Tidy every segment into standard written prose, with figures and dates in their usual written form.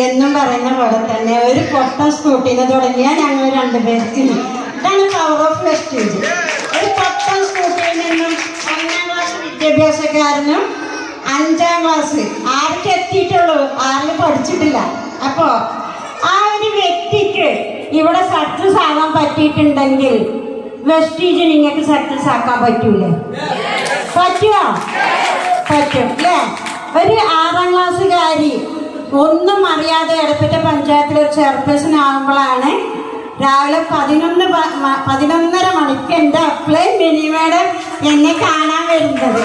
എന്നും പറയുന്ന പോലെ തന്നെ ഒരു പൊട്ട സ്കൂട്ടിന്ന് തുടങ്ങിയാൽ ഞങ്ങൾ രണ്ടുപേർക്ക് ഇതാണ് പവർ ഓഫ് വെസ്റ്റേജ്. ഒരു പൊട്ട സ്കൂട്ടിയിൽ നിന്നും 1ാം ക്ലാസ് വിദ്യാഭ്യാസക്കാരനും 5ാം ക്ലാസ് ആർക്ക് എത്തിയിട്ടുള്ളൂ, ആരും പഠിച്ചിട്ടില്ല. അപ്പോൾ ആ ഒരു വ്യക്തിക്ക് ഇവിടെ സക്സസ് ആകാൻ പറ്റിയിട്ടുണ്ടെങ്കിൽ വെസ്റ്റേജ് നിങ്ങൾക്ക് സക്സസ് ആക്കാൻ പറ്റൂലേ? പറ്റുമോ? പറ്റും അല്ലേ? ഒരു 6ാം ക്ലാസ്സുകാരി ഒന്നും അറിയാതെ എടപ്പറ്റ പഞ്ചായത്തിലൊരു ചെയർപേഴ്സൺ ആകുമ്പോഴാണ് രാവിലെ 11:30 മണിക്ക് എൻ്റെ അപ്ലൈ മിനിമേഡം എന്നെ കാണാൻ വരുന്നത്.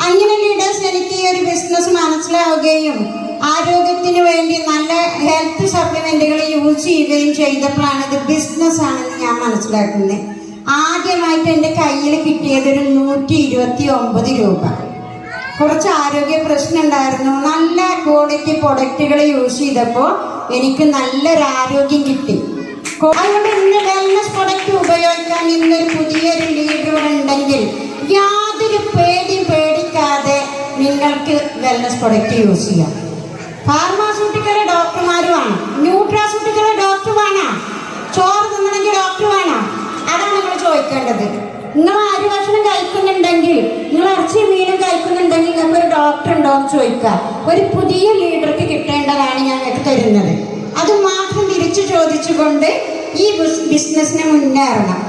അങ്ങനെ ലീഡേഴ്സ് എനിക്ക് ഈ ഒരു ബിസിനസ് മനസ്സിലാവുകയും ആരോഗ്യത്തിന് വേണ്ടി നല്ല ഹെൽത്ത് സപ്ലിമെന്റുകൾ യൂസ് ചെയ്യുകയും ചെയ്തപ്പോഴാണ് ഇത് ബിസിനസ് ആണെന്ന് ഞാൻ മനസ്സിലാക്കുന്നത്. ആദ്യമായിട്ട് എൻ്റെ കയ്യിൽ കിട്ടിയത് ഒരു 129 രൂപ. കുറച്ച് ആരോഗ്യ പ്രശ്നം ഉണ്ടായിരുന്നു. നല്ല ക്വാളിറ്റി പ്രൊഡക്റ്റുകൾ യൂസ് ചെയ്തപ്പോൾ എനിക്ക് നല്ലൊരു ആരോഗ്യം കിട്ടി. അതുകൊണ്ട് ഇന്ന് വെൽനസ് പ്രൊഡക്റ്റ് ഉപയോഗിക്കാൻ ഇന്നൊരു പുതിയൊരു ലീഡർ ഉണ്ടെങ്കിൽ യാതൊരു പേടിക്കാതെ നിങ്ങൾക്ക് വെൽനസ് പ്രൊഡക്റ്റ് യൂസ് ചെയ്യാം. ഫാർമാസ്യൂട്ടിക്കലെ ഡോക്ടർമാർ വേണം, ന്യൂട്രാസ്യൂട്ടിക്കലെ ഡോക്ടർ വേണം, ചോറ് തിന്നണമെങ്കിൽ ഡോക്ടർ വേണം. അതാണ് നിങ്ങൾ ചോദിക്കേണ്ടത്. നിങ്ങൾ അരി ഭക്ഷണം കഴിക്കുന്നുണ്ടെങ്കിൽ, നിങ്ങൾ ഇറച്ചി മീനും കഴിക്കുന്നുണ്ടെങ്കിൽ നിങ്ങൾക്ക് ഒരു ഡോക്ടർ ഉണ്ടോ എന്ന് ചോദിക്കുക. ഒരു പുതിയ ലീഡർക്ക് കിട്ടേണ്ടതാണ് ഞങ്ങൾക്ക് തരുന്നത്. അത് മാത്രം തിരിച്ചു ചോദിച്ചുകൊണ്ട് ഈ ബിസിനസ്സിനെ മുന്നേറണം.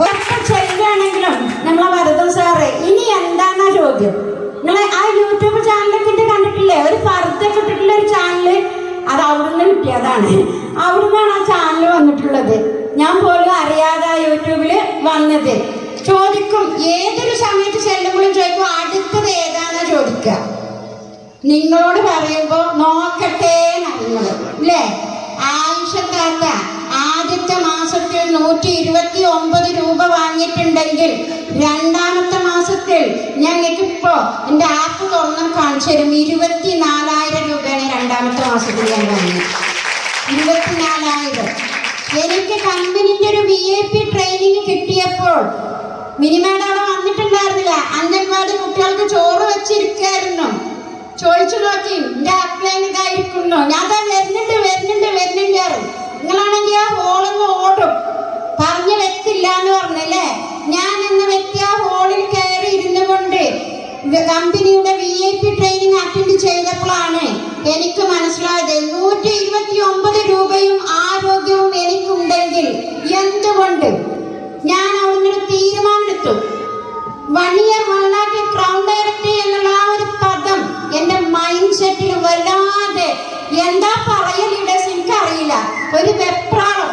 ഒരൊക്കെ ചെയ്യുകയാണെങ്കിലും നമ്മളെ ഭരതൻ സാറ് ഇനി എന്താണെന്നാ ചോദ്യം. നിങ്ങൾ ആ യൂട്യൂബ് ചാനലൊക്കെ കണ്ടിട്ടില്ലേ? ഒരു ഫർദൊക്കെ ഇട്ടിട്ടുള്ള ഒരു ചാനല്, അത് അവിടുന്ന് കിട്ടിയതാണ്. അവിടുന്നാണ് ആ ചാനൽ വന്നിട്ടുള്ളത്. ഞാൻ പോലും അറിയാതെ യൂട്യൂബിൽ വന്നത്. ചോദിക്കും, ഏതൊരു സമയത്ത് ചെല്ലുമ്പോഴും ചോദിക്കും അടുത്തത് ഏതാണെന്നാ ചോദിക്കുക. നിങ്ങളോട് പറയുമ്പോ നോക്കട്ടെ നിങ്ങൾ അല്ലേ? ആയിഷ താത്ത ആദ്യത്തെ മാസത്തിൽ 129 രൂപ വാങ്ങിയിട്ടുണ്ടെങ്കിൽ 2ാമത്തെ മാസത്തിൽ ഞങ്ങൾക്കിപ്പോ എൻ്റെ ആപ്പ് തുറന്നാൽ കാണിച്ചു തരും 24,000 രൂപയാണ് 2ാമത്തെ മാസത്തിൽ ഞാൻ വാങ്ങി. 24,000. എനിക്ക് കമ്പനിന്റെ ഒരു VIP ട്രെയിനിങ് കിട്ടിയപ്പോൾ മിനിമേഡം അവിടെ വന്നിട്ടുണ്ടായിരുന്നില്ല. അംഗൻവാടി കുട്ടികൾക്ക് ചോറ് വെച്ചിരിക്കായിരുന്നു. ചോദിച്ചു നോക്കി, എന്റെ അപ്ലൈൻ ഇതായിരിക്കുന്നു. ഞാൻ വരുന്നുണ്ട്. നിങ്ങളാണെങ്കിൽ ആ ഹോളിന്ന് ഓടും. പറഞ്ഞ വ്യക്തില്ല എന്ന് പറഞ്ഞല്ലേ? ഞാൻ എന്ന വ്യക്തി ആ ഹോളിൽ കയറി ഇരുന്നു കൊണ്ട് കമ്പനിയുടെ VIP ട്രെയിനിങ് അറ്റൻഡ് ചെയ്തപ്പോഴാണ് എനിക്ക് മനസ്സിലായത് 129 രൂപയും ആരോഗ്യവും എനിക്കുണ്ടെങ്കിൽ എന്തുകൊണ്ട് ഞാൻ അവിടുന്ന് തീരുമാനമെടുത്തു. 1 year 1 lakh ക്രൗൺ ഡയറക്ടർ എന്നുള്ള ആ ഒരു പദം എന്റെ മൈൻഡ് സെറ്റിൽ വല്ലാതെ എന്താ പറയലീഡേഴ്സ് എനിക്കറിയില്ല. ഒരു വെപ്രാളം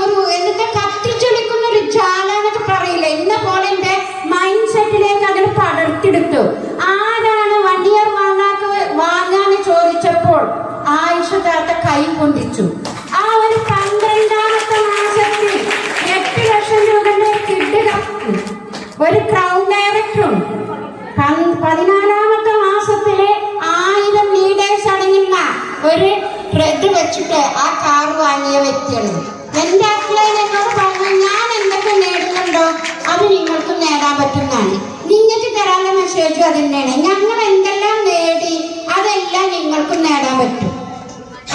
ഒരു എന്നിട്ട് കത്തിച്ചൊളിക്കുന്ന ഒരു ജ്വാല എന്നൊക്കെ പറയില്ല. ഇന്ന പോലെ എന്റെ മൈൻഡ് സെറ്റിലേക്ക് അതിന് പടർത്തിയെടുത്തു. ആരാണ് 1 year 1 lakh വാങ്ങാന്ന് ചോദിച്ചപ്പോൾ ആയിഷ താത്ത കൈ പൊന്തിച്ചു. ആ ഒരു 12ാമത്തെ മാസത്തിൽ 8 ലക്ഷം രൂപയുടെ കിഡ് കപ്പ്, ഒരു ക്രൗൺ ഡയറക്ടറും 14ാമത്തെ മാസത്തില് 1000 ലീഡേഴ്സ് അടങ്ങുന്ന ഒരു ട്രെഡ് വെച്ചിട്ട് ആ കാർ വാങ്ങിയ വ്യക്തിയാണ്. എന്റെ അപ്ലൈൻ എന്നോട് പറഞ്ഞു, ഞാൻ എന്തൊക്കെ നേടുന്നുണ്ടോ അത് നിങ്ങൾക്കും നേടാൻ പറ്റുന്നതാണ്. നിങ്ങൾക്ക് തരാനുള്ള മെസ്സേജും അത് തന്നെയാണ്. ഞങ്ങൾ എന്തെല്ലാം നേടി അതെല്ലാം നിങ്ങൾക്കും നേടാൻ പറ്റും.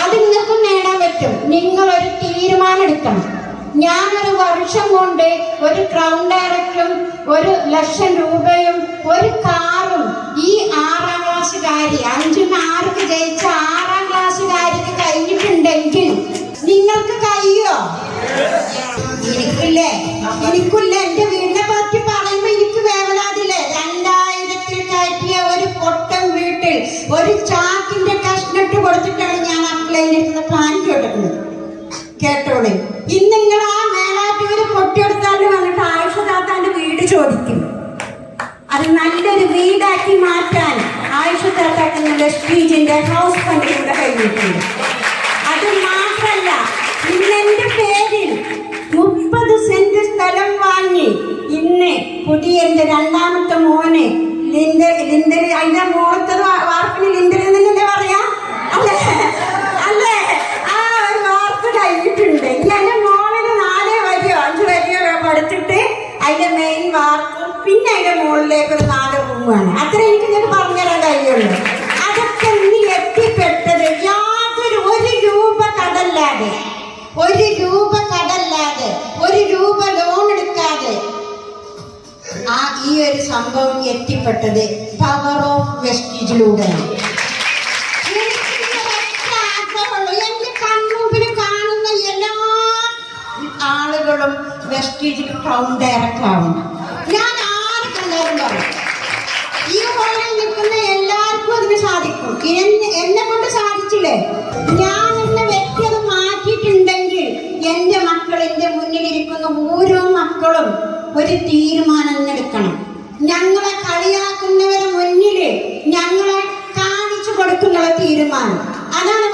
അത് നിങ്ങൾക്കും നേടാൻ പറ്റും. നിങ്ങളൊരു തീരുമാനം എടുക്കണം. ഞാനൊരു വർഷം കൊണ്ട് ഒരു ക്രൗൺ ഡയറക്ടറും 1 ലക്ഷം രൂപയും ഒരു കാറും ഈ 6ാം ക്ലാസ്സുകാരി 5ന് 6ക്ക് ജയിച്ച 6ാം ക്ലാസ്സുകാരിക്ക് കഴിഞ്ഞിട്ടുണ്ടെങ്കിൽ നിങ്ങൾക്ക് കഴിയോ? എനിക്കില്ല. എന്റെ വീടിനെ പറ്റി പറയുമ്പോ എനിക്ക് വേവലാതില്ലേ? 2000-ൽ കയറ്റിയ ഒരു പൊട്ടൻ വീട്ടിൽ ഒരു ചാക്കിന്റെ കഷ്ണിട്ട് കൊടുത്തിട്ടാണ് ഞാൻ അപ്ലൈനിരുന്ന പ്ലാൻ കേട്ടിട്ടുള്ളത്. കേട്ടോളെ, ഇന്ന് നിങ്ങൾ ആ മേലാറ്റൂര് പൊട്ടിയെടുത്താലും വന്നിട്ട് ആയിഷ താത്താന്റെ വീട് ചോദിക്കും. അത് നല്ലൊരു വീടാക്കി മാറ്റാൻ ആയിഷ താത്താക്ക് വെസ്റ്റേജിന്റെ ഹൗസ് ഫണ്ടിലൂടെ കഴിഞ്ഞിട്ടുണ്ട്. അത് മാത്രല്ല, ഇന്ന് എന്റെ പേരിൽ 30 സെന്റ് സ്ഥലം വാങ്ങി ഇന്ന് പുതിയ എന്റെ 2ാമത്തെ മോന് ലിന്തൽ അതിന്റെ മുഖത്തത് വാർപ്പിന് ലിന്തൽ എന്നല്ലേ പറയാ അല്ലേ? ആ ഒരു വാർപ്പ് കഴിഞ്ഞിട്ടുണ്ട്. ഇനി എന്റെ മോളിന് 4 വരിയോ 5 വരിയോ പഠിച്ചിട്ട് അതിന്റെ മെയിൻ വാർപ്പും പിന്നെ അതിന്റെ മുകളിലേക്ക് ഒരു 4 റൂമാണ്. അത്ര എനിക്ക് ഇങ്ങനെ പറഞ്ഞുതരാൻ കഴിയുള്ളൂ. അതൊക്കെ ഇനി എത്തിപ്പോ സംഭവം എത്തിപ്പെട്ടത് പവർ ഓഫ് വെസ്റ്റീജിലൂടെയാണ്. എന്റെ കൺമുമ്പിൽ കാണുന്ന എല്ലാ ആളുകളും വെസ്റ്റീജിൽ ടൗൺ ഡയറക്ടർ ആവുന്നു. ഞാൻ ആര് കണ്ടാലും പറയും, ഈ ഹോളിൽ നിൽക്കുന്ന എല്ലാവർക്കും അതിന് സാധിക്കും. എന്നെ കൊണ്ട് സാധിച്ചില്ലേ? ഞാൻ എന്ന വ്യക്തി അത് മാറ്റിയിട്ടുണ്ടെങ്കിൽ എന്റെ മക്കൾ, എന്റെ മുന്നിലിരിക്കുന്ന ഓരോ മക്കളും ഒരു തീരുമാനം എടുക്കണം. ഞങ്ങളെ കളിയാക്കുന്നവരെ മുന്നിൽ ഞങ്ങളെ കാണിച്ചു കൊടുക്കുന്ന തീരുമാനം, അതാണ്